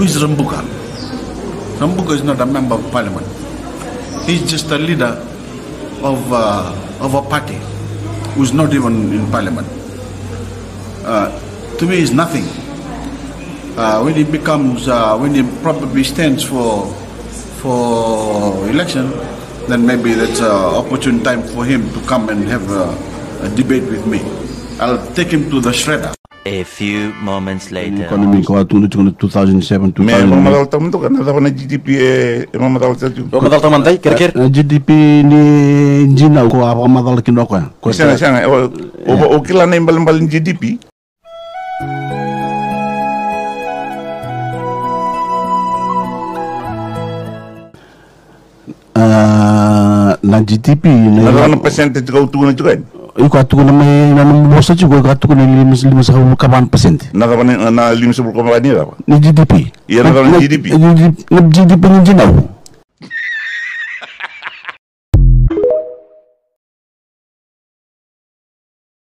who is Rambuka? Rambuka is not a member of parliament. He's just a leader of a party who's not even in parliament. To me, it's nothing. When he becomes, when he probably stands for election, then maybe that's an opportune time for him to come and have a debate with me. I'll take him to the shredder. A few moments later. Economy ko atu 2007 2000. Me mamadal tamu tu kan ada mana GDP mamadal tu. Mamadal taman tay kira-kira. GDP ni jina ko apa mamadal kino ko. Sana o kila na imbalan GDP. Na GDP ni. Ada percentage kau tu kan? Iko atu na may nanumusa juga iko atu na 5% Nada na 5% ni apa? Ni GDP. Iya nada na GDP. GDP ni jinaw.